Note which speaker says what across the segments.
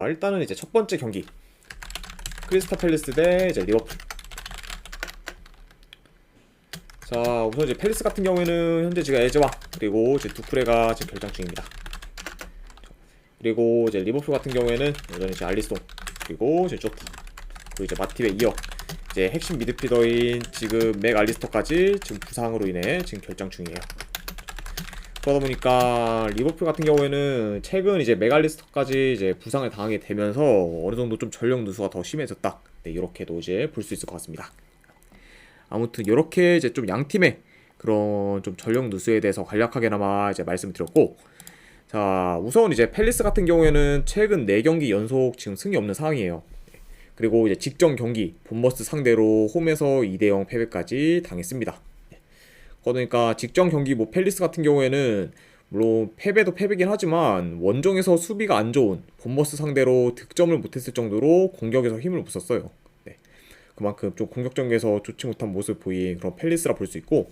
Speaker 1: 일단은 이제 첫 번째 경기 크리스탈 팰리스 대 이제 리버풀. 자, 우선 이제 팰리스 같은 경우에는 현재 지금 에즈와 그리고 이제 두쿠레가 지금 결장 중입니다. 그리고 이제 리버풀 같은 경우에는 여전히 이제 알리송 그리고 이제 조타 그리고 이제 마팁에 이어 이제 핵심 미드필더인 지금 맥 알리스터까지 지금 부상으로 인해 지금 결장 중이에요. 그러다 보니까 리버풀 같은 경우에는 최근 이제 맥알리스터까지 이제 부상을 당하게 되면서 어느 정도 좀 전력 누수가 더 심해졌다. 네, 이렇게도 이제 볼 수 있을 것 같습니다. 아무튼 이렇게 이제 좀 양 팀의 그런 좀 전력 누수에 대해서 간략하게나마 이제 말씀드렸고, 자, 우선 이제 팰리스 같은 경우에는 최근 4경기 연속 지금 승이 없는 상황이에요. 그리고 이제 직전 경기 본머스 상대로 홈에서 2대0 패배까지 당했습니다. 그러니까 직전 경기 뭐 팰리스 같은 경우에는 물론 패배도 패배긴 하지만 원정에서 수비가 안 좋은 본머스 상대로 득점을 못했을 정도로 공격에서 힘을 못 썼어요. 네. 그만큼 좀 공격적에서 좋지 못한 모습을 보인 그런 팰리스라 볼 수 있고,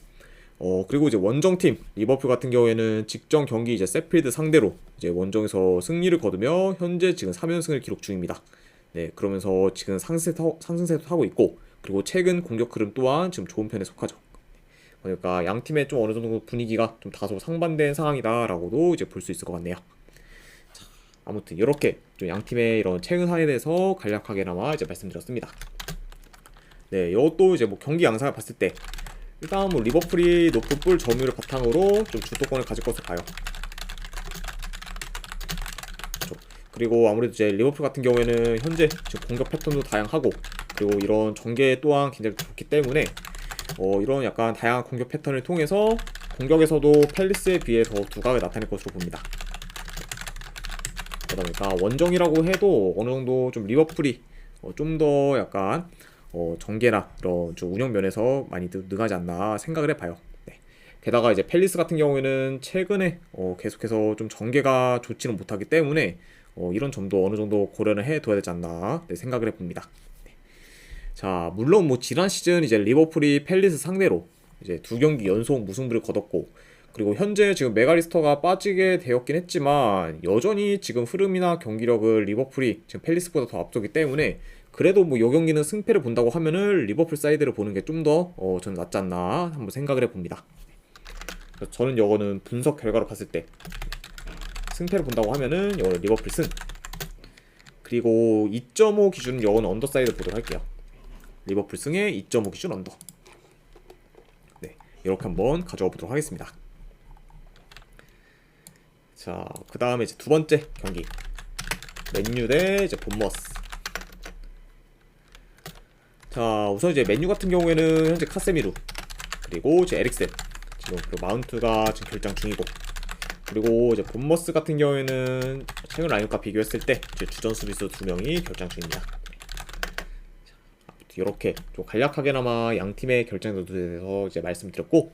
Speaker 1: 그리고 이제 원정팀 리버풀 같은 경우에는 직전 경기 이제 세필드 상대로 이제 원정에서 승리를 거두며 현재 지금 3연승을 기록 중입니다. 네, 그러면서 지금 상승세도 타고 있고, 그리고 최근 공격 흐름 또한 지금 좋은 편에 속하죠. 그러니까 양 팀의 좀 어느 정도 분위기가 좀 다소 상반된 상황이다라고도 이제 볼 수 있을 것 같네요. 자, 아무튼 이렇게 좀 양 팀의 이런 최근 사례에 대해서 간략하게나마 이제 말씀드렸습니다. 네, 이것도 이제 뭐 경기 양상을 봤을 때 일단 뭐 리버풀이 높은 볼 점유율을 바탕으로 좀 주도권을 가질 것으로 봐요. 그렇죠. 그리고 아무래도 이제 리버풀 같은 경우에는 현재 지금 공격 패턴도 다양하고 그리고 이런 전개 또한 굉장히 좋기 때문에 이런 약간 다양한 공격 패턴을 통해서 공격에서도 팰리스에 비해 더 두각을 나타낼 것으로 봅니다. 그러다 보니까 원정이라고 해도 어느 정도 좀 리버풀이 좀 더 약간 전개나 이런 좀 운영 면에서 많이 능하지 않나 생각을 해봐요. 네. 게다가 이제 팰리스 같은 경우에는 최근에 계속해서 좀 전개가 좋지는 못하기 때문에 이런 점도 어느 정도 고려를 해둬야 되지 않나 생각을 해봅니다. 자, 물론 뭐 지난 시즌 이제 리버풀이 팰리스 상대로 이제 2경기 연속 무승부를 거뒀고, 그리고 현재 지금 맥알리스터가 빠지게 되었긴 했지만 여전히 지금 흐름이나 경기력을 리버풀이 지금 팰리스보다 더 앞서기 때문에 그래도 뭐 요 경기는 승패를 본다고 하면은 리버풀 사이드를 보는 게 좀 더 저는 낫지 않나 한번 생각을 해봅니다. 그래서 저는 이거는 분석 결과로 봤을 때 승패를 본다고 하면은 이거는 리버풀 승, 그리고 2.5 기준은 이거는 언더사이드 보도록 할게요. 리버풀 승의 2.5 기준 언더. 네, 이렇게 한번 가져가 보도록 하겠습니다. 자, 그 다음에 이제 두 번째 경기 맨유 대 이제 본머스. 자, 우선 이제 맨유 같은 경우에는 현재 카세미루 그리고 이제 에릭센 지금 그리고 마운트가 지금 결장 중이고, 그리고 이제 본머스 같은 경우에는 최근 라인업과 비교했을 때 이제 주전 수비수 2명이 결장 중입니다. 이렇게 좀 간략하게나마 양 팀의 결정에 대해서 이제 말씀드렸고,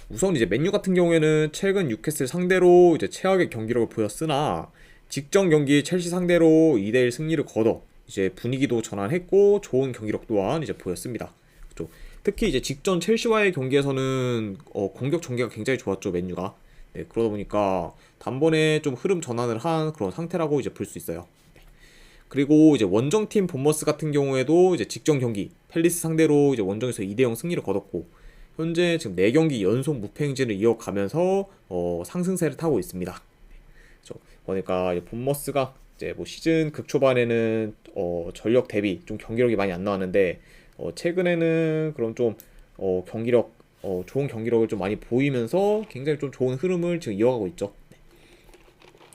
Speaker 1: 우선 이제 맨유 같은 경우에는 최근 뉴캐슬 상대로 이제 최악의 경기력을 보였으나 직전 경기 첼시 상대로 2대1 승리를 거둬 이제 분위기도 전환했고 좋은 경기력 또한 이제 보였습니다. 그렇죠? 특히 이제 직전 첼시와의 경기에서는 공격 전개가 굉장히 좋았죠, 맨유가. 네, 그러다 보니까 단번에 좀 흐름 전환을 한 그런 상태라고 이제 볼 수 있어요. 그리고 이제 원정팀 본머스 같은 경우에도 이제 직전 경기 팰리스 상대로 이제 원정에서 2대0 승리를 거뒀고 현재 지금 4경기 연속 무패 행진을 이어가면서 상승세를 타고 있습니다. 그렇죠? 그러니까 이제 본머스가 이제 뭐 시즌 극초반에는 전력 대비 좀 경기력이 많이 안 나왔는데 최근에는 그런 좀 경기력 좋은 경기력을 좀 많이 보이면서 굉장히 좀 좋은 흐름을 지금 이어가고 있죠.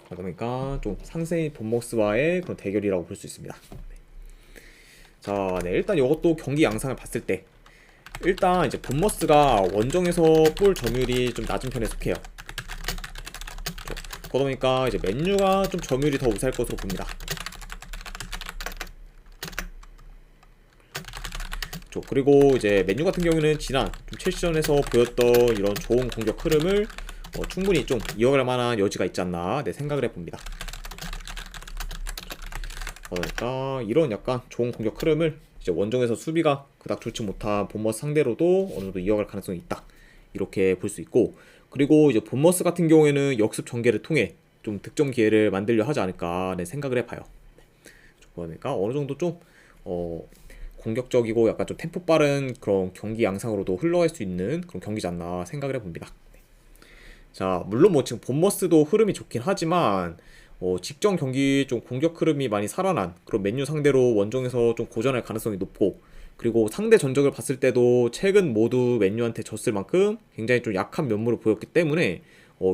Speaker 1: 그러니까 좀 상세히 본머스와의 그런 대결이라고 볼 수 있습니다. 자, 네, 일단 이것도 경기 양상을 봤을 때 일단 이제 본머스가 원정에서 볼 점유율이 좀 낮은 편에 속해요. 그러다 보니까 이제 맨유가 좀 점유율이 더 우세할 것으로 봅니다. 그리고 이제 맨유 같은 경우는 지난 좀 첼시전에서 보였던 이런 좋은 공격 흐름을 충분히 좀 이어갈 만한 여지가 있지 않나 생각을 해봅니다. 그러니까 이런 약간 좋은 공격 흐름을 이제 원정에서 수비가 그닥 좋지 못한 본머스 상대로도 어느 정도 이어갈 가능성이 있다, 이렇게 볼 수 있고, 그리고 이제 본머스 같은 경우에는 역습 전개를 통해 좀 득점 기회를 만들려 하지 않을까 생각을 해봐요. 보니까 어느 정도 좀 공격적이고 약간 좀 템포 빠른 그런 경기 양상으로도 흘러갈 수 있는 그런 경기지 않나 생각을 해봅니다. 자, 물론 뭐 지금 본머스도 흐름이 좋긴 하지만 직전 경기 좀 공격 흐름이 많이 살아난 그런 맨유 상대로 원정에서 좀 고전할 가능성이 높고, 그리고 상대 전적을 봤을 때도 최근 모두 맨유한테 졌을 만큼 굉장히 좀 약한 면모를 보였기 때문에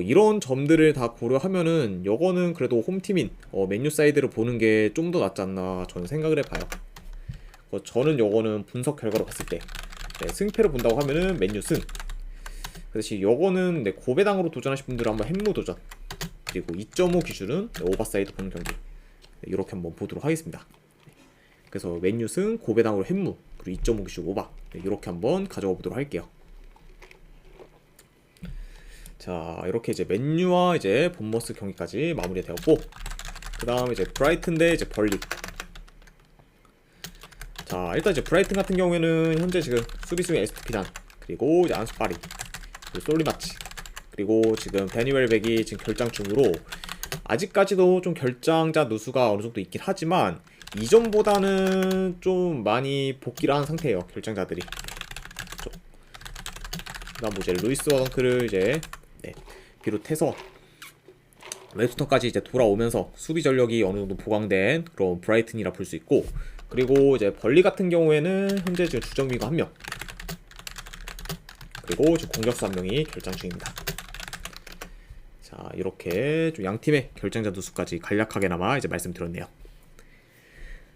Speaker 1: 이런 점들을 다 고려하면은 이거는 그래도 홈팀인 맨유 사이드를 보는 게 좀 더 낫지 않나 저는 생각을 해봐요. 저는 요거는 분석 결과로 봤을 때 승패를 본다고 하면은 맨유 승. 그 대신 요거는 고배당으로 도전하실 분들은 한번 햄무 도전, 그리고 2.5 기준은 오버사이드 보는 경기 이렇게 한번 보도록 하겠습니다. 그래서 맨유 승, 고배당으로 햄무, 그리고 2.5 기준 오버 이렇게 한번 가져가 보도록 할게요. 자, 이렇게 이제 맨유와 이제 본머스 경기까지 마무리가 되었고, 그 다음에 이제 브라이튼 대 이제 벌리. 자, 일단 이제 브라이튼 같은 경우에는 현재 지금 수비수인 에스투피난, 그리고 이제 안수 파리, 그리고 솔리마치, 그리고 지금 데니 웰백이 지금 결장 중으로 아직까지도 좀 결장자 누수가 어느 정도 있긴 하지만 이전보다는 좀 많이 복귀를 한 상태예요, 결장자들이. 그다음 뭐 이제 루이스 워덩크를 이제 비롯해서 웹스턴까지 이제 돌아오면서 수비 전력이 어느 정도 보강된 그런 브라이튼이라 볼 수 있고, 그리고 이제 벌리 같은 경우에는 현재 지금 주정비가 1명, 그리고 지금 공격수 1명이 결장 중입니다. 자, 이렇게 좀 양팀의 결장자 누수까지 간략하게나마 이제 말씀드렸네요.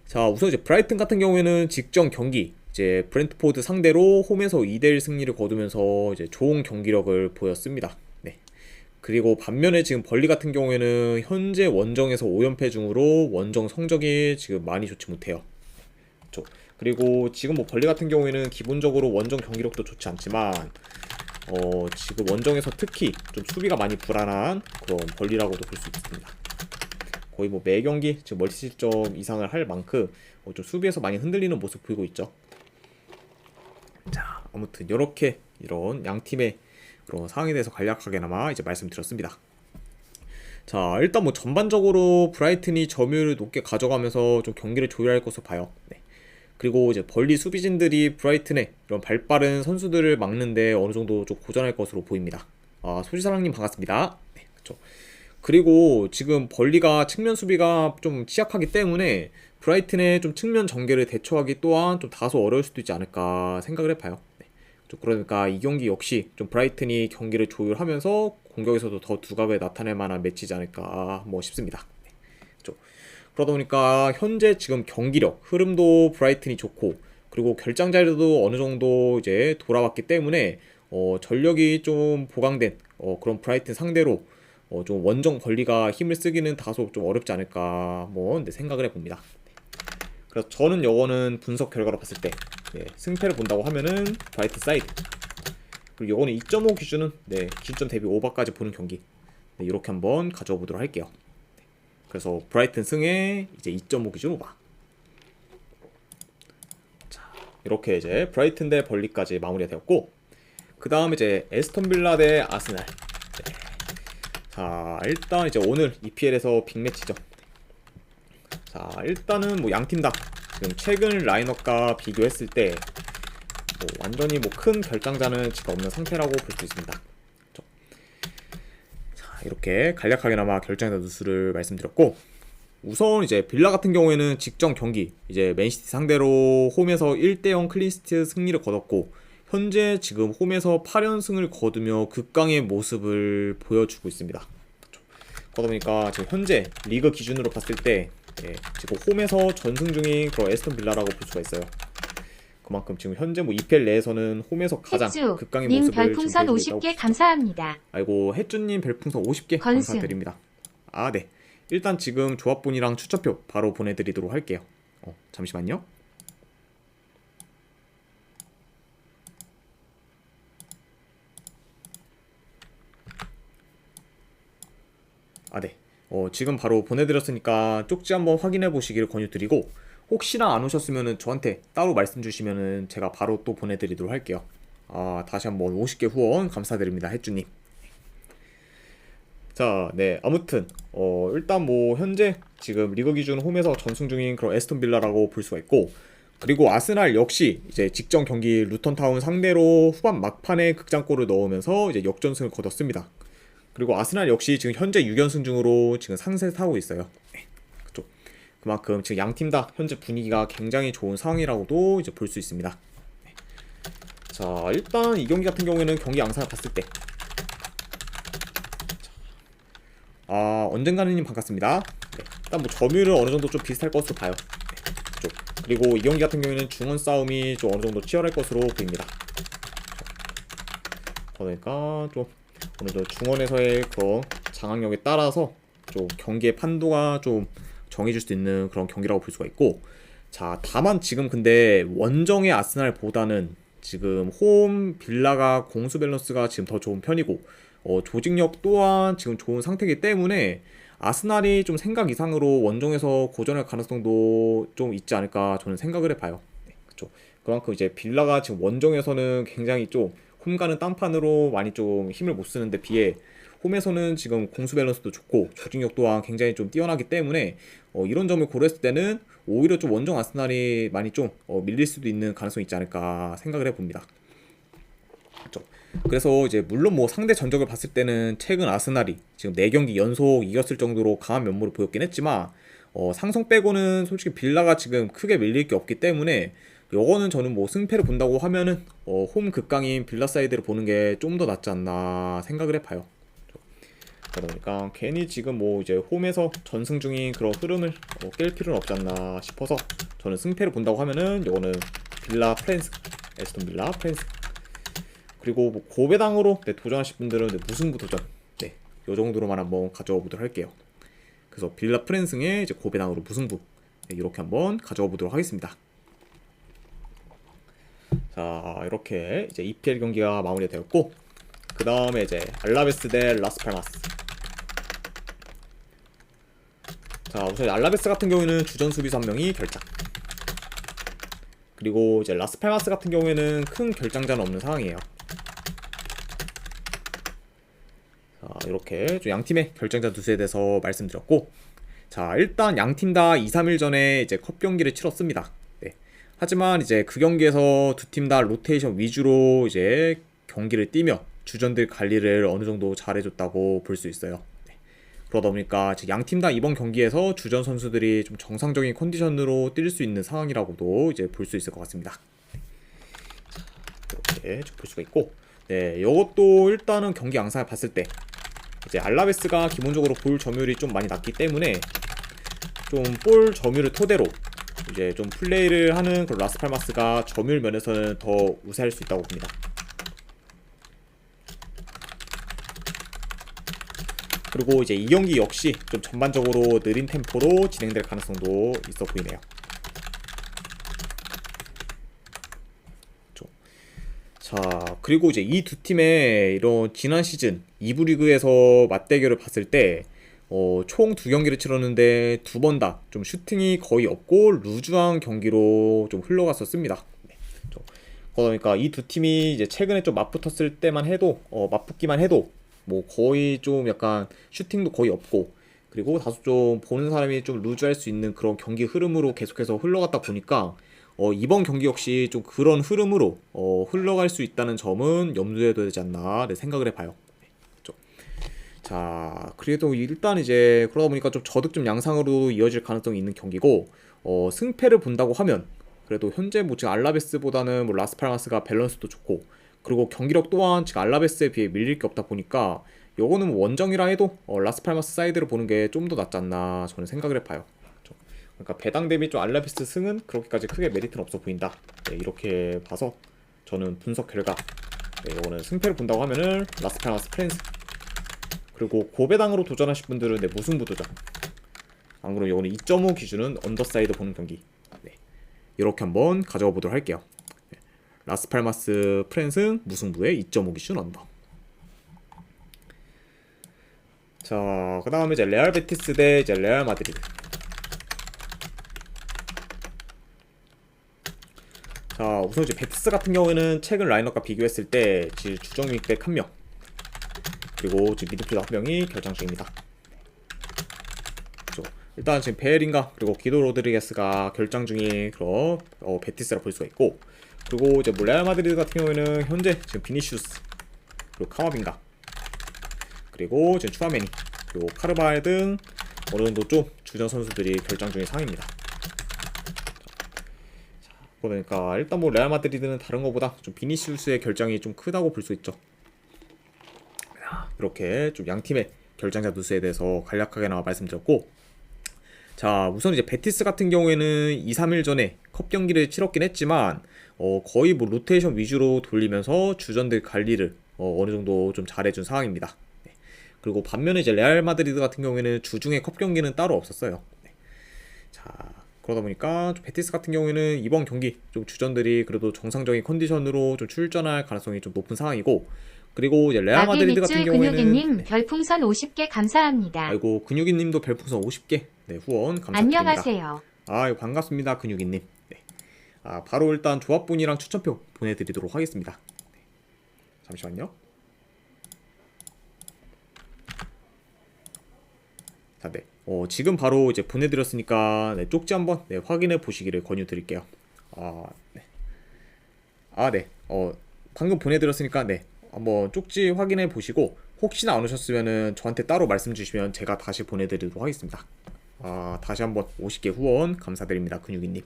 Speaker 1: 자, 우선 이제 브라이튼 같은 경우에는 직전 경기 이제 브렌트포드 상대로 홈에서 2대1 승리를 거두면서 이제 좋은 경기력을 보였습니다. 네. 그리고 반면에 지금 벌리 같은 경우에는 현재 원정에서 5연패 중으로 원정 성적이 지금 많이 좋지 못해요. 그렇죠? 그리고 지금 뭐 벌리 같은 경우에는 기본적으로 원정 경기력도 좋지 않지만 지금 원정에서 특히 좀 수비가 많이 불안한 그런 벌리라고도 볼 수 있습니다. 거의 뭐 매 경기 지금 멀티실점 이상을 할 만큼 좀 수비에서 많이 흔들리는 모습 보이고 있죠. 자, 아무튼 이렇게 이런 양 팀의 그런 상황에 대해서 간략하게나마 이제 말씀드렸습니다. 자, 일단 뭐 전반적으로 브라이튼이 점유율을 높게 가져가면서 좀 경기를 조율할 것으로 봐요. 네. 그리고 이제 벌리 수비진들이 브라이튼의 이런 발빠른 선수들을 막는데 어느 정도 좀 고전할 것으로 보입니다. 아, 소지사랑님 반갑습니다. 네, 그렇죠. 그리고 지금 벌리가 측면 수비가 좀 취약하기 때문에 브라이튼의 좀 측면 전개를 대처하기 또한 좀 다소 어려울 수도 있지 않을까 생각을 해봐요. 네. 그러니까 이 경기 역시 좀 브라이튼이 경기를 조율하면서 공격에서도 더 두각을 나타낼 만한 매치지 않을까 뭐 싶습니다. 네. 그러다 보니까 현재 지금 경기력, 흐름도 브라이튼이 좋고, 그리고 결장 자리도 어느 정도 이제 돌아왔기 때문에 전력이 좀 보강된 그런 브라이튼 상대로 좀 원정 벌리가 힘을 쓰기는 다소 좀 어렵지 않을까 뭐 생각을 해봅니다. 그래서 저는 이거는 분석 결과로 봤을 때 승패를 본다고 하면은 브라이튼 사이드, 그리고 이거는 2.5 기준은 기준점 대비 오버까지 보는 경기 이렇게 한번 가져와 보도록 할게요. 그래서 브라이튼 승에 이제 2.5 기준 오버. 자, 이렇게 이제 브라이튼 대 벌리까지 마무리가 되었고, 그 다음 이제 에스턴 빌라 대 아스날. 네. 자, 일단 이제 오늘 EPL에서 빅매치죠. 자, 일단은 뭐 양팀 다 지금 최근 라인업과 비교했을 때 뭐 완전히 뭐 큰 결장자는 지금 없는 상태라고 볼 수 있습니다. 이렇게 간략하게나마 결장자 누수를 말씀드렸고, 우선 이제 빌라 같은 경우에는 직전 경기 이제 맨시티 상대로 홈에서 1대0 클린시트 승리를 거뒀고, 현재 지금 홈에서 8연승을 거두며 극강의 모습을 보여주고 있습니다. 그러다 보니까 지금 현재 리그 기준으로 봤을 때 지금 홈에서 전승 중인 그런 에스턴 빌라라고 볼 수가 있어요. 그만큼 지금 현재 뭐 EPL 내에서는 홈에서 가장 극강의 모습을
Speaker 2: 별풍선 50개 감사합니다.
Speaker 1: 아이고, 혜준님 별풍선 50개
Speaker 2: 건승.
Speaker 1: 감사드립니다. 아, 네. 일단 지금 조합분이랑 추천표 바로 보내드리도록 할게요. 잠시만요. 아, 네. 지금 바로 보내드렸으니까 쪽지 한번 확인해 보시기를 권유드리고, 혹시나 안 오셨으면은 저한테 따로 말씀 주시면은 제가 바로 또 보내드리도록 할게요. 아, 다시 한번 50개 후원 감사드립니다, 혜주님. 자, 네, 아무튼 일단 뭐 현재 지금 리그 기준 홈에서 전승 중인 그런 에스톤 빌라라고 볼 수가 있고, 그리고 아스날 역시 이제 직전 경기 루턴 타운 상대로 후반 막판에 극장골을 넣으면서 이제 역전승을 거뒀습니다. 그리고 아스날 역시 지금 현재 6연승 중으로 지금 상세 타고 있어요. 네, 그쪽. 그만큼 지금 양 팀 다 현재 분위기가 굉장히 좋은 상황이라고도 이제 볼 수 있습니다. 네. 자, 일단 이 경기 같은 경우에는 경기 양상을 봤을 때, 언젠가는님 반갑습니다. 네, 일단 뭐 점유율은 어느 정도 좀 비슷할 것으로 봐요. 네, 그쪽. 그리고 이 경기 같은 경우에는 중원 싸움이 좀 어느 정도 치열할 것으로 보입니다. 그러니까 좀 어느 정도 중원에서의 그런 장악력에 따라서 좀 경기의 판도가 좀 정해질 수 있는 그런 경기라고 볼 수가 있고, 자, 다만 지금 근데 원정의 아스날보다는 지금 홈 빌라가 공수 밸런스가 지금 더 좋은 편이고, 조직력 또한 지금 좋은 상태이기 때문에 아스날이 좀 생각 이상으로 원정에서 고전할 가능성도 좀 있지 않을까 저는 생각을 해봐요. 네, 그렇죠. 그만큼 이제 빌라가 지금 원정에서는 굉장히 좀 홈 가는 딴판으로 많이 좀 힘을 못 쓰는데 비해 홈에서는 지금 공수 밸런스도 좋고 조직력 또한 굉장히 좀 뛰어나기 때문에 이런 점을 고려했을 때는 오히려 좀 원정 아스날이 많이 좀 밀릴 수도 있는 가능성이 있지 않을까 생각을 해봅니다. 그렇죠. 그래서 이제 물론 뭐 상대 전적을 봤을 때는 최근 아스날이 지금 4경기 연속 이겼을 정도로 강한 면모를 보였긴 했지만 상성 빼고는 솔직히 빌라가 지금 크게 밀릴 게 없기 때문에 요거는 저는 뭐 승패를 본다고 하면은 홈 극강인 빌라 사이드를 보는 게 좀 더 낫지 않나 생각을 해봐요. 그러니까 괜히 지금 뭐 이제 홈에서 전승 중인 그런 흐름을 깰 필요는 없지 않나 싶어서 저는 승패를 본다고 하면은 요거는 빌라 프랜스, 에스톤 빌라 프랜스. 그리고 뭐 고배당으로 도전하실 분들은 무승부 도전, 네, 요 정도로만 한번 가져와 보도록 할게요. 그래서 빌라 프랜스의 이제 고배당으로 무승부, 네, 이렇게 한번 가져와 보도록 하겠습니다. 자, 이렇게 이제 EPL 경기가 마무리가 되었고, 그 다음에 이제 알라베스 대 라스팔마스. 자, 우선 알라베스 같은 경우에는 주전 수비수 한 명이 결장. 그리고 이제 라스팔마스 같은 경우에는 큰 결장자는 없는 상황이에요. 자, 이렇게 좀 양팀의 결정자 두수에 대해서 말씀드렸고, 자, 일단 양팀 다 2-3일 전에 이제 컵 경기를 치렀습니다. 네. 하지만 이제 그 경기에서 두 팀 다 로테이션 위주로 이제 경기를 뛰며 주전들 관리를 어느 정도 잘해줬다고 볼 수 있어요. 네. 그러다 보니까 양팀 다 이번 경기에서 주전 선수들이 좀 정상적인 컨디션으로 뛸 수 있는 상황이라고도 이제 볼 수 있을 것 같습니다. 이렇게 볼 수가 있고, 네, 이것도 일단은 경기 양상을 봤을 때 이제 알라베스가 기본적으로 볼 점유율이 좀 많이 낮기 때문에 좀 볼 점유율을 토대로 이제 좀 플레이를 하는 그런 라스팔마스가 점유율 면에서는 더 우세할 수 있다고 봅니다. 그리고 이제 이 경기 역시 좀 전반적으로 느린 템포로 진행될 가능성도 있어 보이네요. 자, 그리고 이제 이 두 팀의 이런 지난 시즌 2부 리그에서 맞대결을 봤을 때 총 2경기를 치렀는데 2번 다 좀 슈팅이 거의 없고 루즈한 경기로 좀 흘러갔었습니다. 네, 그러니까 이 두 팀이 이제 최근에 좀 맞붙었을 때만 해도 맞붙기만 해도 뭐 거의 좀 약간 슈팅도 거의 없고, 그리고 다소 좀 보는 사람이 좀 루즈할 수 있는 그런 경기 흐름으로 계속해서 흘러갔다 보니까 이번 경기 역시 좀 그런 흐름으로 흘러갈 수 있다는 점은 염두에 둬야 되지 않나 생각을 해봐요. 네, 그렇죠. 자, 그래도 일단 이제 그러다 보니까 좀 저득점 양상으로 이어질 가능성이 있는 경기고, 승패를 본다고 하면 그래도 현재 뭐 지금 알라베스보다는 뭐 라스팔마스가 밸런스도 좋고, 그리고 경기력 또한 지금 알라베스에 비해 밀릴 게 없다 보니까 요거는 뭐 원정이라 해도 라스팔마스 사이드를 보는 게 좀 더 낫지 않나 저는 생각을 해봐요. 그러니까 배당 대비 좀 알라베스 승은 그렇게까지 크게 메리트는 없어 보인다. 네, 이렇게 봐서 저는 분석 결과, 네, 이거는 승패를 본다고 하면은 라스팔마스 프랜스, 그리고 고배당으로 도전하실 분들은 네, 무승부 도전. 안 그러면 이거는 2.5 기준은 언더사이드 보는 경기. 네, 이렇게 한번 가져가 보도록 할게요. 네, 라스팔마스 프랜스 무승부의 2.5 기준 언더. 자, 그 다음에 이제 레알 베티스 대 이제 레알 마드리드. 자, 우선 이제 베티스 같은 경우에는 최근 라인업과 비교했을 때 주전 윙백 1명, 그리고 지금 미드필더 한 명이 결장 중입니다. 그렇죠. 일단 지금 베에린가 그리고 기도 로드리게스가 결장 중인 그런 베티스라 볼 수가 있고, 그리고 이제 뭐 레알 마드리드 같은 경우에는 현재 지금 비니시우스 그리고 카마빈가 그리고 지금 추아메니 그리고 카르바알 등 어느 정도 좀 주전 선수들이 결장 중인 상황입니다. 자, 그러니까 일단 뭐 레알 마드리드는 다른 것보다 좀 비니시우스의 결장이 좀 크다고 볼 수 있죠. 이렇게 좀 양 팀의 결장자 누수에 대해서 간략하게나마 말씀드렸고, 자 우선 이제 베티스 같은 경우에는 2-3일 전에 컵 경기를 치렀긴 했지만 거의 뭐 로테이션 위주로 돌리면서 주전들 관리를 어느 정도 좀 잘해준 상황입니다. 네. 그리고 반면에 이제 레알 마드리드 같은 경우에는 주중에 컵 경기는 따로 없었어요. 네. 자 그러다 보니까 좀 베티스 같은 경우에는 이번 경기 좀 주전들이 그래도 정상적인 컨디션으로 좀 출전할 가능성이 좀 높은 상황이고, 그리고 이제 레알 마드리드 같은 경우에는
Speaker 2: 근육이님 별풍선 50개 감사합니다.
Speaker 1: 아이고 근육이님도 별풍선 50개 네, 후원 감사드립니다.
Speaker 2: 안녕하세요.
Speaker 1: 아유 반갑습니다 근육이님. 네. 바로 일단 조합분이랑 추천표 보내드리도록 하겠습니다. 네. 잠시만요. 자, 네. 지금 바로 이제 보내드렸으니까 네, 쪽지 한번 네, 확인해 보시기를 권유드릴게요. 네. 네. 방금 보내드렸으니까 네, 한번 쪽지 확인해 보시고 혹시나 안 오셨으면은 저한테 따로 말씀 주시면 제가 다시 보내드리도록 하겠습니다. 다시 한번 50개 후원 감사드립니다 근육이님.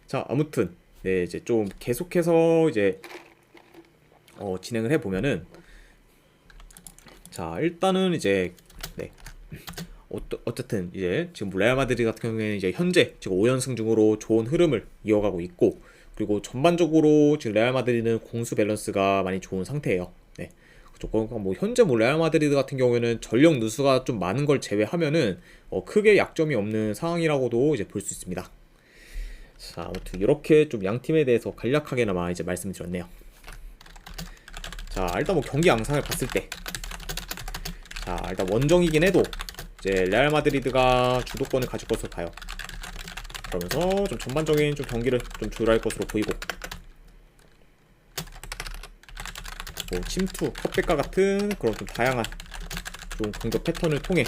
Speaker 1: 자 아무튼 네 이제 좀 계속해서 이제 진행을 해보면은, 자 일단은 이제 네 어쨌든 이제 지금 레알 마드리드 같은 경우에는 이제 현재 지금 5연승 중으로 좋은 흐름을 이어가고 있고, 그리고 전반적으로 지금 레알 마드리드는 공수 밸런스가 많이 좋은 상태예요. 네. 뭐 현재 뭐 레알 마드리드 같은 경우에는 전력 누수가 좀 많은 걸 제외하면은 크게 약점이 없는 상황이라고도 이제 볼 수 있습니다. 자 아무튼 이렇게 좀 양 팀에 대해서 간략하게나마 이제 말씀드렸네요. 자 일단 뭐 경기 양상을 봤을 때, 자 일단 원정이긴 해도 이제 레알 마드리드가 주도권을 가질 것으로 봐요. 그러면서 좀 전반적인 좀 경기를 좀 주도할 것으로 보이고, 뭐 침투, 컵백과 같은 그런 좀 다양한 좀 공격 패턴을 통해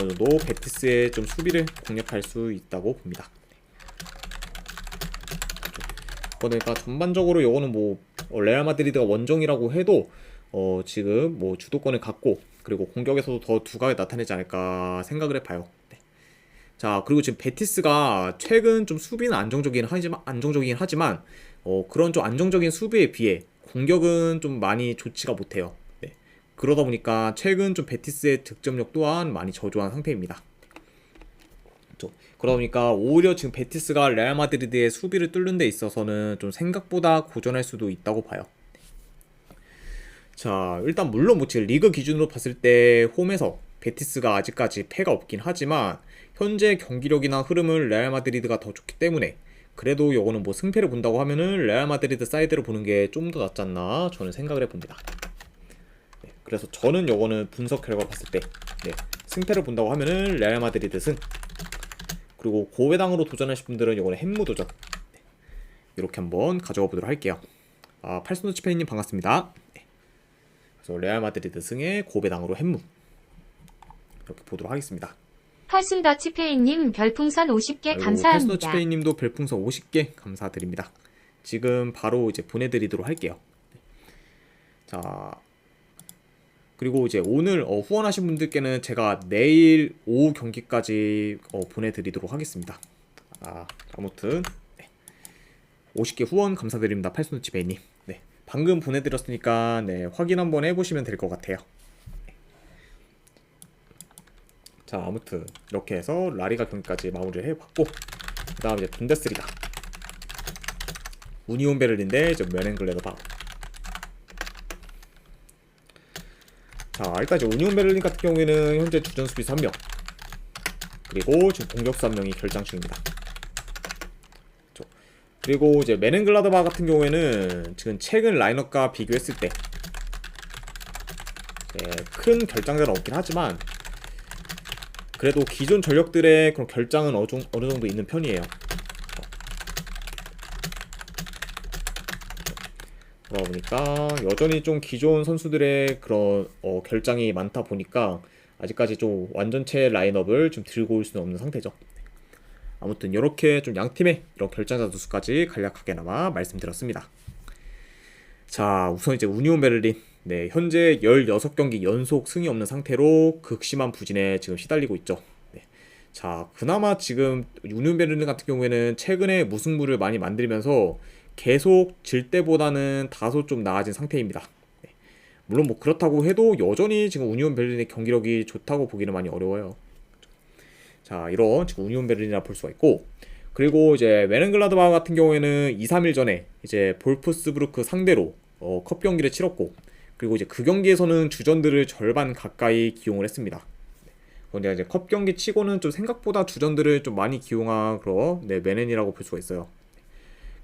Speaker 1: 어느 정도 베티스의 좀 수비를 공략할 수 있다고 봅니다. 그러니까 전반적으로 이거는 뭐 레알 마드리드가 원정이라고 해도 지금 뭐 주도권을 갖고 그리고 공격에서도 더 두각을 나타내지 않을까 생각을 해봐요. 네. 자 그리고 지금 베티스가 최근 좀 수비는 안정적이긴 하지만 그런 좀 안정적인 수비에 비해 공격은 좀 많이 좋지가 못해요. 네. 그러다 보니까 최근 좀 베티스의 득점력 또한 많이 저조한 상태입니다. 그러다 보니까 오히려 지금 베티스가 레알 마드리드의 수비를 뚫는 데 있어서는 좀 생각보다 고전할 수도 있다고 봐요. 자 일단 물론 뭐 지금 리그 기준으로 봤을 때 홈에서 베티스가 아직까지 패가 없긴 하지만 현재 경기력이나 흐름은 레알 마드리드가 더 좋기 때문에 그래도 요거는 뭐 승패를 본다고 하면은 레알 마드리드 사이드로 보는 게 좀 더 낫지 않나 저는 생각을 해봅니다. 네, 그래서 저는 요거는 분석 결과 봤을 때 네, 승패를 본다고 하면은 레알 마드리드 승, 그리고 고배당으로 도전하실 분들은 요거는 햄무 도전, 네, 이렇게 한번 가져가 보도록 할게요. 팔순노치 페이님 반갑습니다. 네, 그래서 레알 마드리드 승에 고배당으로 햄무 이렇게 보도록 하겠습니다.
Speaker 2: 팔순더치페이님 별풍선 50개 감사합니다.
Speaker 1: 팔순더치페이님도 별풍선 50개 감사드립니다. 지금 바로 이제 보내드리도록 할게요. 자 그리고 이제 오늘 후원하신 분들께는 제가 내일 오후 경기까지 보내드리도록 하겠습니다. 아무튼 네. 50개 후원 감사드립니다. 팔순노치베이님. 네. 방금 보내드렸으니까 네, 확인 한번 해보시면 될 것 같아요. 네. 자 아무튼 이렇게 해서 라리가 경기까지 마무리를 해봤고, 그 다음 이제 분데스리가 우니온 베를린대 이제 메넨글레드바. 자 일단 이제 우니온 베를린 같은 경우에는 현재 주전 수비수 1명 그리고 지금 공격수 1명이 결장 중입니다. 그리고 이제 메넨글라드바 같은 경우에는 지금 최근 라인업과 비교했을 때 큰 결장자는 없긴 하지만 그래도 기존 전력들의 그런 결장은 어느 정도 있는 편이에요. 그러다 보니까 여전히 좀 기존 선수들의 그런 결장이 많다 보니까 아직까지 좀 완전체 라인업을 좀 들고 올 수는 없는 상태죠. 아무튼 이렇게 좀 양팀의 이런 결장자 누수까지 간략하게나마 말씀드렸습니다. 자, 우선 이제 우니온 베를린, 네, 현재 16경기 연속 승이 없는 상태로 극심한 부진에 지금 시달리고 있죠. 네. 자, 그나마 지금 우니온 베를린 같은 경우에는 최근에 무승부를 많이 만들면서 계속 질 때보다는 다소 좀 나아진 상태입니다. 네. 물론 뭐 그렇다고 해도 여전히 지금 우니온 베를린의 경기력이 좋다고 보기는 많이 어려워요. 자, 이런 지금 우니온 베를린이라 볼 수가 있고, 그리고 이제 메넨글라드바흐 같은 경우에는 2, 3일 전에 이제 볼프스부르크 상대로 컵 경기를 치렀고, 그리고 이제 그 경기에서는 주전들을 절반 가까이 기용을 했습니다. 그런데 이제 컵 경기 치고는 좀 생각보다 주전들을 좀 많이 기용한 그런 메넨이라고 볼 수가 있어요.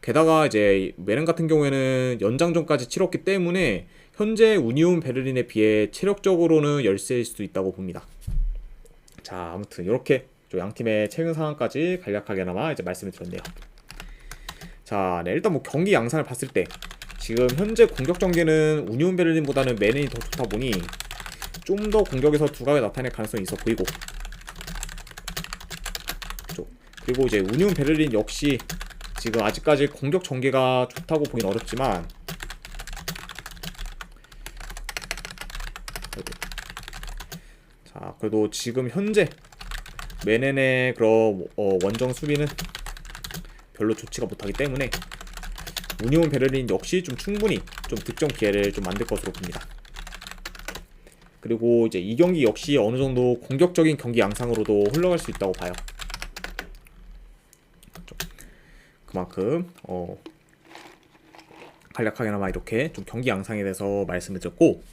Speaker 1: 게다가 이제 메넨 같은 경우에는 연장전까지 치렀기 때문에 현재 우니온 베를린에 비해 체력적으로는 열세일 수도 있다고 봅니다. 자, 아무튼 이렇게 양 팀의 최근 상황까지 간략하게나마 이제 말씀을 드렸네요. 자, 네, 일단 뭐 경기 양상을 봤을 때 지금 현재 공격 전개는 우니온 베를린보다는 메넨이 더 좋다 보니 좀 더 공격에서 두각을 나타낼 가능성이 있어 보이고, 그리고 이제 우니온 베를린 역시 지금 아직까지 공격 전개가 좋다고 보긴 어렵지만 자, 그래도 지금 현재 메넨의 그런 원정 수비는 별로 좋지가 못하기 때문에 우니온 베를린 역시 좀 충분히 좀 득점 기회를 좀 만들 것으로 봅니다. 그리고 이제 이 경기 역시 어느 정도 공격적인 경기 양상으로도 흘러갈 수 있다고 봐요. 그만큼 간략하게나마 이렇게 좀 경기 양상에 대해서 말씀을 드렸고,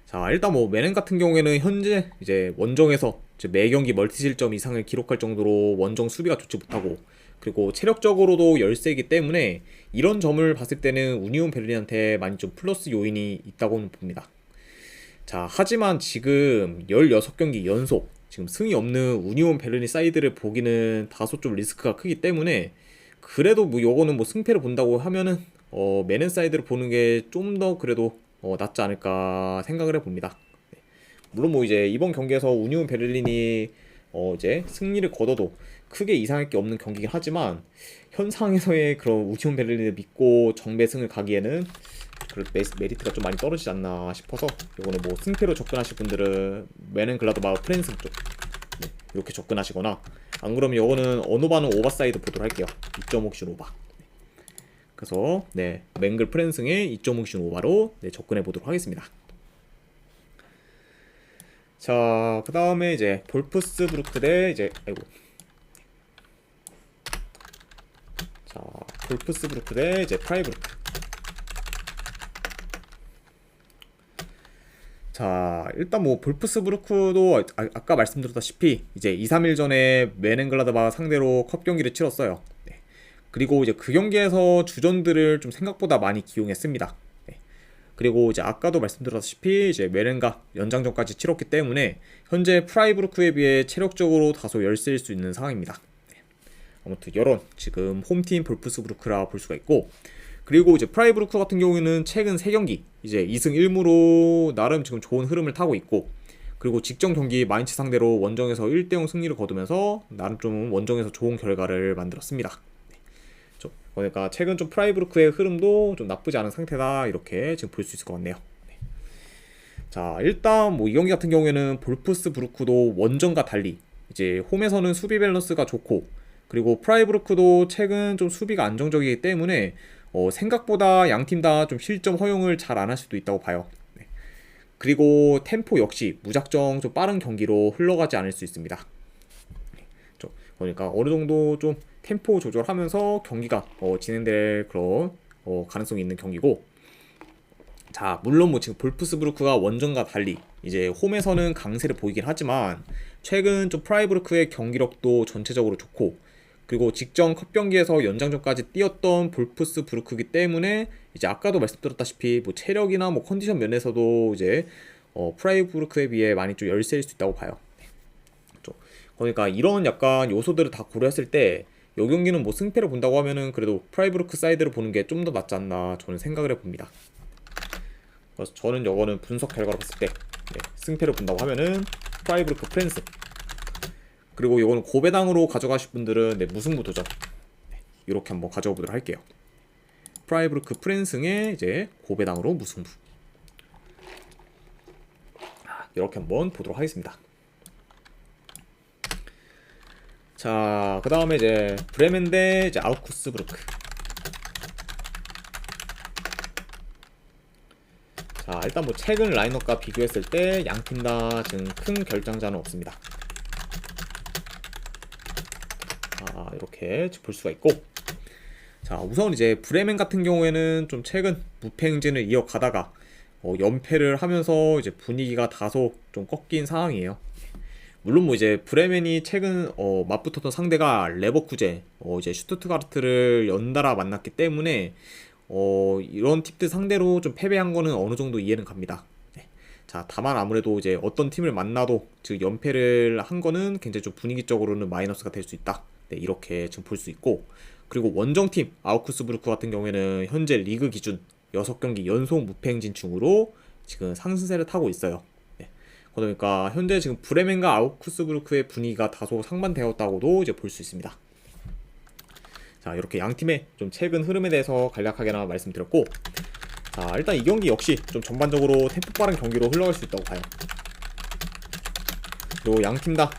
Speaker 1: 자, 일단 뭐 메넨 같은 경우에는 현재 이제 원정에서 이제 매 경기 멀티 실점 이상을 기록할 정도로 원정 수비가 좋지 못하고, 그리고 체력적으로도 열세이기 때문에 이런 점을 봤을 때는 우니온 베를린한테 많이 좀 플러스 요인이 있다고는 봅니다. 자, 하지만 지금 16경기 연속 지금 승이 없는 우니온 베를린 사이드를 보기는 다소 좀 리스크가 크기 때문에, 그래도 뭐 요거는 뭐 승패를 본다고 하면은 메넨 사이드를 보는 게 좀 더 그래도 낫지 않을까 생각을 해봅니다. 네. 물론 뭐 이제 이번 경기에서 우니온 베를린이 이제 승리를 거둬도 크게 이상할 게 없는 경기긴 하지만, 현 상황에서의 그런 우니온 베를린을 믿고 정배승을 가기에는 메리트가 좀 많이 떨어지지 않나 싶어서, 이거는 뭐 승패로 접근하실 분들은 메넨글라드바흐 프랜승 쪽 이렇게 접근하시거나, 안 그러면 이거는 어노바는 오버사이드 보도록 할게요. 2.5씩 오버. 그래서 네, 맹글 프랜승의 2.5씩 오버로 접근해 보도록 하겠습니다. 자, 그 다음에 이제 볼프스부르크 대 이제 자, 볼프스부르크 대 이제 프라이부르크. 자, 일단 뭐 볼프스부르크도 아까 말씀드렸다시피 이제 2, 3일 전에 메넨글라드바흐 상대로 컵 경기를 치렀어요. 네. 그리고 이제 그 경기에서 주전들을 좀 생각보다 많이 기용했습니다. 네. 그리고 이제 아까도 말씀드렸다시피 이제 메넨과 연장전까지 치렀기 때문에 현재 프라이부르크에 비해 체력적으로 다소 열세일 수 있는 상황입니다. 네. 아무튼 이런 지금 홈팀 볼프스부르크라 볼 수가 있고, 그리고 이제 프라이부르크 같은 경우에는 최근 3경기 이제 2승 1무로 나름 지금 좋은 흐름을 타고 있고, 그리고 직전 경기 마인츠 상대로 원정에서 1대0 승리를 거두면서 나름 좀 원정에서 좋은 결과를 만들었습니다. 네. 그러니까 최근 좀 프라이부르크의 흐름도 좀 나쁘지 않은 상태다, 이렇게 지금 볼 수 있을 것 같네요. 네. 자, 일단 뭐 이 경기 같은 경우에는 볼프스부르크도 원정과 달리 이제 홈에서는 수비 밸런스가 좋고, 그리고 프라이부르크도 최근 좀 수비가 안정적이기 때문에 생각보다 양팀 다 좀 실점 허용을 잘 안 할 수도 있다고 봐요. 네. 그리고 템포 역시 무작정 좀 빠른 경기로 흘러가지 않을 수 있습니다. 네. 그러니까 어느 정도 좀 템포 조절하면서 경기가 진행될 그런 가능성이 있는 경기고, 자, 물론 뭐 지금 볼프스부르크가 원정과 달리 이제 홈에서는 강세를 보이긴 하지만 최근 좀 프라이부르크의 경기력도 전체적으로 좋고, 그리고 직전 컵 경기에서 연장전까지 뛰었던 볼프스부르크이기 때문에 이제 아까도 말씀드렸다시피 뭐 체력이나 뭐 컨디션 면에서도 이제 프라이부르크에 비해 많이 좀 열세일 수 있다고 봐요. 그러니까 이런 약간 요소들을 다 고려했을 때 이 경기는 뭐 승패를 본다고 하면은 그래도 프라이브루크 사이드를 보는 게 좀 더 낫지 않나 저는 생각을 해봅니다. 그래서 저는 이거는 분석 결과로 봤을 때 승패를 본다고 하면은 프라이브루크 프랜스, 그리고 이거는 고배당으로 가져가실 분들은 무승부 도전 이렇게 한번 가져가 보도록 할게요. 프라이브루크 프랜스의 이제 고배당으로 무승부 이렇게 한번 보도록 하겠습니다. 자, 그 다음에 이제 브레멘 대 이제 아우쿠스부르크. 자, 일단 뭐 최근 라인업과 비교했을 때 양팀 다 지금 큰 결장자는 없습니다. 이렇게 볼 수가 있고, 자, 우선 이제 브레멘 같은 경우에는 좀 최근 무패 행진을 이어가다가 연패를 하면서 이제 분위기가 다소 좀 꺾인 상황이에요. 물론 뭐 이제 브레멘이 최근 맞붙었던 상대가 레버쿠젠, 이제 슈투트가르트를 연달아 만났기 때문에 이런 팀들 상대로 좀 패배한 거는 어느 정도 이해는 갑니다. 네. 자, 다만 아무래도 이제 어떤 팀을 만나도 즉 연패를 한 거는 굉장히 좀 분위기적으로는 마이너스가 될 수 있다. 네, 이렇게 지금 볼 수 있고, 그리고 원정팀 아우크스부르크 같은 경우에는 현재 리그 기준 6경기 연속 무패 행진 중으로 지금 상승세를 타고 있어요. 네. 그러니까 현재 지금 브레멘과 아우크스부르크의 분위기가 다소 상반되었다고도 이제 볼 수 있습니다. 자, 이렇게 양 팀의 좀 최근 흐름에 대해서 간략하게나 말씀드렸고, 자, 일단 이 경기 역시 좀 전반적으로 템포 빠른 경기로 흘러갈 수 있다고 봐요. 그리고 양 팀 다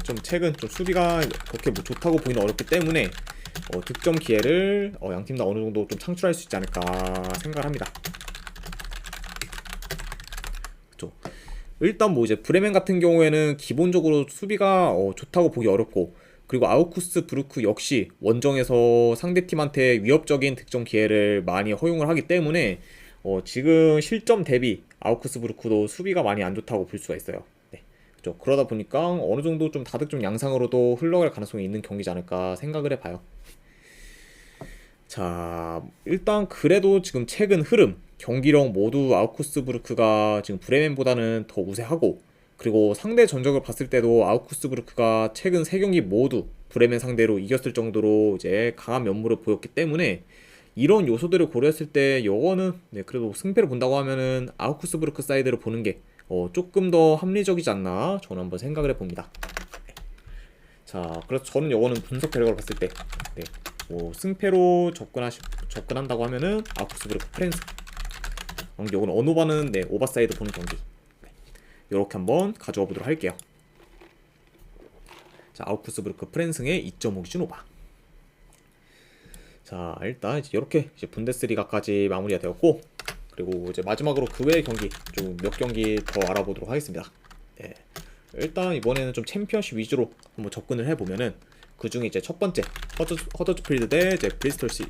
Speaker 1: 좀 최근 좀 수비가 그렇게 뭐 좋다고 보기는 어렵기 때문에 득점 기회를 양 팀 다 어느 정도 좀 창출할 수 있지 않을까 생각을 합니다. 그렇죠. 일단 뭐 이제 브레멘 같은 경우에는 기본적으로 수비가 좋다고 보기 어렵고, 그리고 아우쿠스부르크 역시 원정에서 상대팀한테 위협적인 득점 기회를 많이 허용을 하기 때문에 지금 실점 대비 아우쿠스부르크도 수비가 많이 안 좋다고 볼 수가 있어요. 네. 그렇죠. 그러다 보니까 어느 정도 좀 다득점 양상으로도 흘러갈 가능성이 있는 경기지 않을까 생각을 해봐요. 자, 일단 그래도 지금 최근 흐름, 경기력 모두 아우쿠스부르크가 지금 브레멘보다는 더 우세하고, 그리고 상대 전적을 봤을 때도 아우쿠스부르크가 최근 3경기 모두 브레멘 상대로 이겼을 정도로 이제 강한 면모를 보였기 때문에 이런 요소들을 고려했을 때 이거는 그래도 승패를 본다고 하면은 아우쿠스부르크 사이드를 보는 게 조금 더 합리적이지 않나 저는 한번 생각을 해봅니다. 자, 그래서 저는 이거는 분석 결과를 봤을 때 뭐 승패로 접근한다고 하면은 아우쿠스부르크 프랜스, 이거는 언오바는 오버사이드 보는 경기 이렇게 한번 가져와 보도록 할게요. 자, 아우쿠스부르크 프랜스의 2.5 기준 오바. 자, 일단 이렇게 분데스리가까지 마무리가 되었고, 그리고 이제 마지막으로 그 외의 경기 좀 몇 경기 더 알아보도록 하겠습니다. 네. 일단 이번에는 좀 챔피언십 위주로 한번 접근을 해보면은 그 중에 이제 첫 번째 허더스필드 대 이제 브리스톨 시티.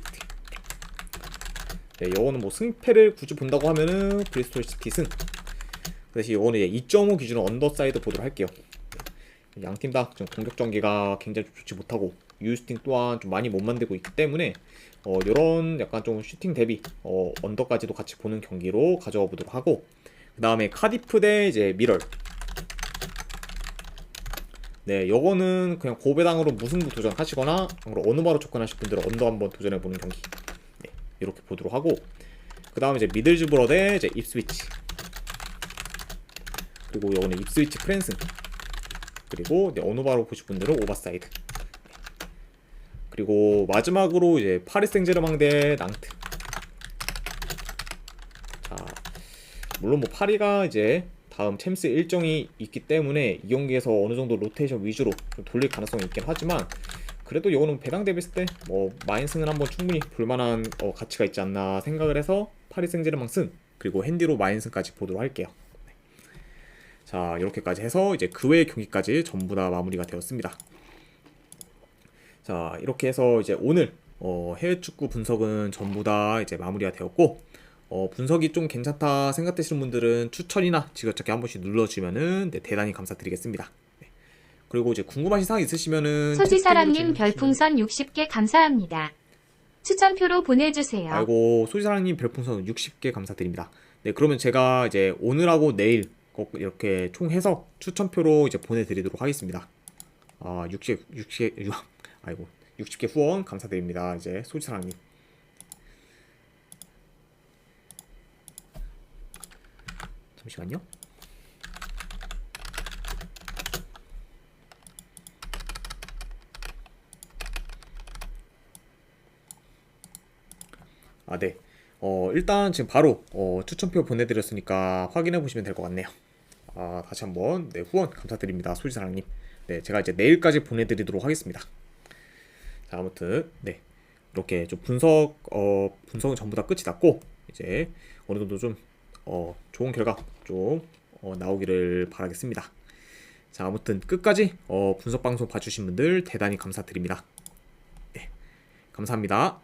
Speaker 1: 네, 이거는 뭐 승패를 굳이 본다고 하면은 브리스톨 시티 승. 그래서 이거는 이제 2.5 기준으로 언더사이드 보도록 할게요. 양팀 다 좀 공격 전개가 굉장히 좋지 못하고 유스팅 또한 좀 많이 못 만들고 있기 때문에 이런 약간 좀 슈팅 대비 언더까지도 같이 보는 경기로 가져가 보도록 하고, 그 다음에 카디프 대 이제 미럴. 네, 요거는 그냥 고배당으로 무승부 도전하시거나 언어바로 접근하실 분들은 언더 한번 도전해보는 경기 이렇게 보도록 하고, 그 다음에 이제 미들즈브러 대 이제 입스위치, 그리고 요거는 입스위치 프랜스, 그리고 언어바로 보실 분들은 오버사이드, 그리고 마지막으로 이제 파리 생제르맹 대 낭트. 자, 물론 뭐 파리가 이제 다음 챔스 일정이 있기 때문에 이 경기에서 어느 정도 로테이션 위주로 좀 돌릴 가능성이 있긴 하지만, 그래도 이거는 배당 대비했을 때 뭐 마인승은 한번 충분히 볼만한 가치가 있지 않나 생각을 해서 파리 생제르맹 승, 그리고 핸디로 마인승까지 보도록 할게요. 네. 자, 이렇게까지 해서 이제 그 외의 경기까지 전부 다 마무리가 되었습니다. 자, 이렇게 해서 이제 오늘 해외 축구 분석은 전부 다 이제 마무리가 되었고, 분석이 좀 괜찮다 생각되시는 분들은 추천이나 지그저기 한 번씩 눌러주면은 대단히 감사드리겠습니다. 네. 그리고 이제 궁금하신 사항 있으시면은
Speaker 2: 소지사랑님 별풍선 60개 감사합니다. 추천표로 보내주세요.
Speaker 1: 아이고, 소지사랑님 별풍선 60개 감사드립니다. 네, 그러면 제가 이제 오늘하고 내일 꼭 이렇게 총 해서 추천표로 이제 보내드리도록 하겠습니다. 60 60개 후원 감사드립니다. 이제 소지사랑님. 잠시만요. 아, 네. 일단 지금 바로 추천표 보내드렸으니까 확인해 보시면 될 것 같네요. 아, 다시 한번 네, 후원 감사드립니다. 소지사랑님. 네, 제가 이제 내일까지 보내드리도록 하겠습니다. 자, 아무튼 네, 이렇게 좀 분석은 전부 다 끝이 났고 이제 어느 정도 좀 좋은 결과 좀 나오기를 바라겠습니다. 자, 아무튼 끝까지 분석 방송 봐주신 분들 대단히 감사드립니다. 네, 감사합니다.